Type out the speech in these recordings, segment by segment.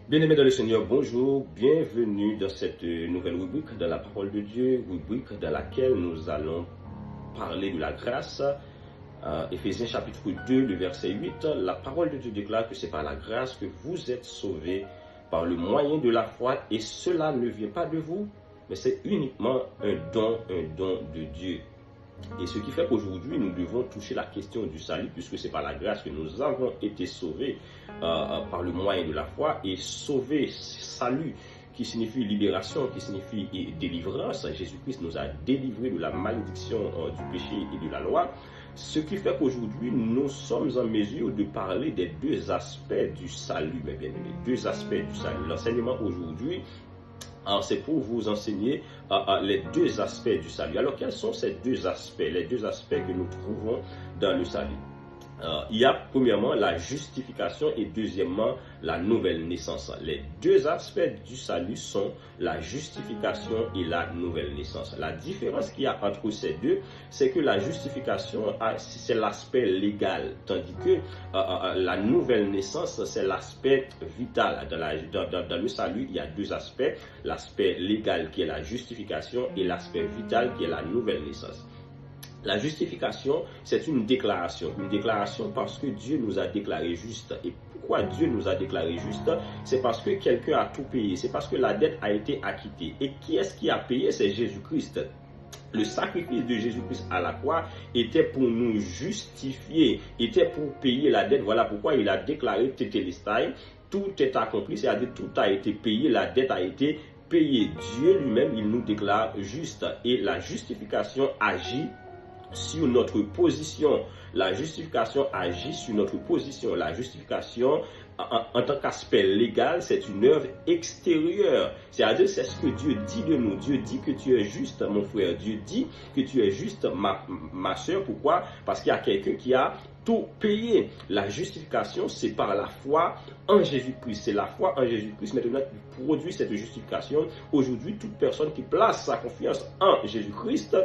Bien-aimés dans le Seigneur, bonjour, bienvenue dans cette nouvelle rubrique dans la parole de Dieu, rubrique dans laquelle nous allons parler de la grâce. Éphésiens chapitre 2, le verset 8, la parole de Dieu déclare que c'est par la grâce que vous êtes sauvés par le moyen de la foi, et cela ne vient pas de vous, mais c'est uniquement un don de Dieu. Et ce qui fait qu'aujourd'hui, nous devons toucher la question du salut, puisque c'est par la grâce que nous avons été sauvés par le moyen de la foi. Et sauver, salut, qui signifie libération, qui signifie délivrance. Jésus-Christ nous a délivrés de la malédiction du péché et de la loi. Ce qui fait qu'aujourd'hui, nous sommes en mesure de parler des deux aspects du salut, mes bien-aimés. Deux aspects du salut. L'enseignement aujourd'hui, alors, c'est pour vous enseigner les deux aspects du salut. Alors, quels sont ces deux aspects, les deux aspects que nous trouvons dans le salut? Il y a premièrement la justification et deuxièmement la nouvelle naissance. Les deux aspects du salut sont la justification et la nouvelle naissance. La différence qu'il y a entre ces deux, c'est que la justification, c'est l'aspect légal, tandis que la nouvelle naissance, c'est l'aspect vital. Dans le salut, il y a deux aspects, l'aspect légal qui est la justification et l'aspect vital qui est la nouvelle naissance. La justification, c'est une déclaration parce que Dieu nous a déclaré juste. Et pourquoi Dieu nous a déclaré juste? C'est parce que quelqu'un a tout payé, c'est parce que la dette a été acquittée. Et qui est-ce qui a payé? C'est Jésus-Christ. Le sacrifice de Jésus-Christ à la croix était pour nous justifier, était pour payer la dette. Voilà pourquoi il a déclaré Tétélestai, tout est accompli, c'est-à-dire tout a été payé, la dette a été payée. Dieu lui-même, il nous déclare juste. Et la justification agit sur notre position. La justification agit sur notre position. La justification, en tant qu'aspect légal, c'est une œuvre extérieure. C'est-à-dire, c'est ce que Dieu dit de nous. Dieu dit que tu es juste, mon frère. Dieu dit que tu es juste, ma soeur. Pourquoi? Parce qu'il y a quelqu'un qui a tout payé. La justification, c'est par la foi en Jésus-Christ. C'est la foi en Jésus-Christ maintenant qui produit cette justification. Aujourd'hui, toute personne qui place sa confiance en Jésus-Christ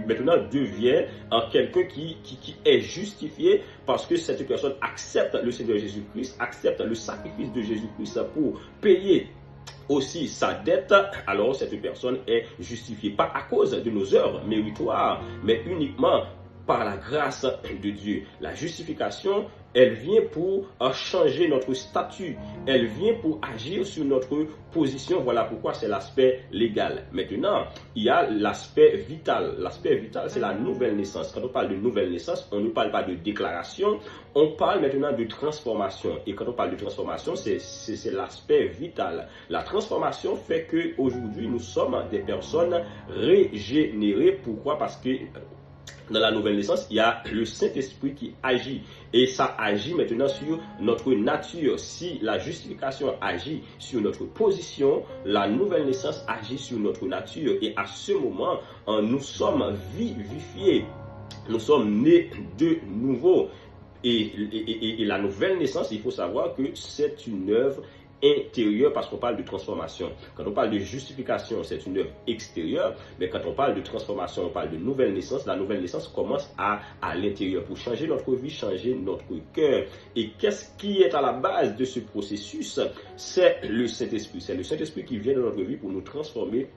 maintenant devient quelqu'un qui est justifié parce que cette personne accepte le Seigneur Jésus-Christ, accepte le sacrifice de Jésus-Christ pour payer aussi sa dette. Alors cette personne est justifiée, pas à cause de nos œuvres méritoires, mais uniquement par la grâce de Dieu. La justification, elle vient pour changer notre statut. Elle vient pour agir sur notre position. Voilà pourquoi c'est l'aspect légal. Maintenant, il y a l'aspect vital. L'aspect vital, c'est la nouvelle naissance. Quand on parle de nouvelle naissance, on ne parle pas de déclaration. On parle maintenant de transformation. Et quand on parle de transformation, c'est l'aspect vital. La transformation fait qu'aujourd'hui, nous sommes des personnes régénérées. Pourquoi? Parce que dans la nouvelle naissance, il y a le Saint-Esprit qui agit. Et ça agit maintenant sur notre nature. Si la justification agit sur notre position, la nouvelle naissance agit sur notre nature. Et à ce moment, nous sommes vivifiés. Nous sommes nés de nouveau. Et la nouvelle naissance, il faut savoir que c'est une œuvre intérieure parce qu'on parle de transformation. Quand on parle de justification, c'est une œuvre extérieure, mais quand on parle de transformation, on parle de nouvelle naissance. La nouvelle naissance commence à l'intérieur pour changer notre vie, changer notre cœur. Et qu'est-ce qui est à la base de ce processus? C'est le Saint-Esprit. C'est le Saint-Esprit qui vient dans notre vie pour nous transformer,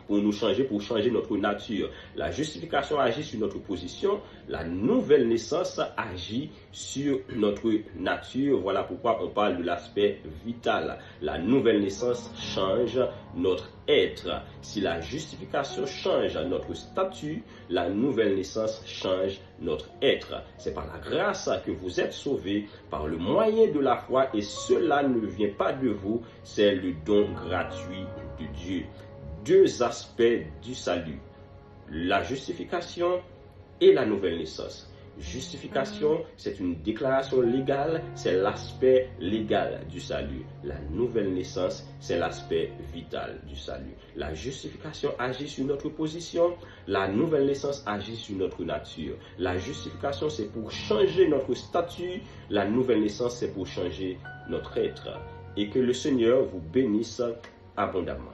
pour nous changer, pour changer notre nature. La justification agit sur notre position, la nouvelle naissance agit sur notre nature. Voilà pourquoi on parle de l'aspect vital. La nouvelle naissance change notre être. Si la justification change notre statut, la nouvelle naissance change notre être. C'est par la grâce que vous êtes sauvés, par le moyen de la foi, et cela ne vient pas de vous, c'est le don gratuit de Dieu. Deux aspects du salut, la justification et la nouvelle naissance. Justification, c'est une déclaration légale, c'est l'aspect légal du salut. La nouvelle naissance, c'est l'aspect vital du salut. La justification agit sur notre position, la nouvelle naissance agit sur notre nature. La justification, c'est pour changer notre statut, la nouvelle naissance, c'est pour changer notre être. Et que le Seigneur vous bénisse abondamment.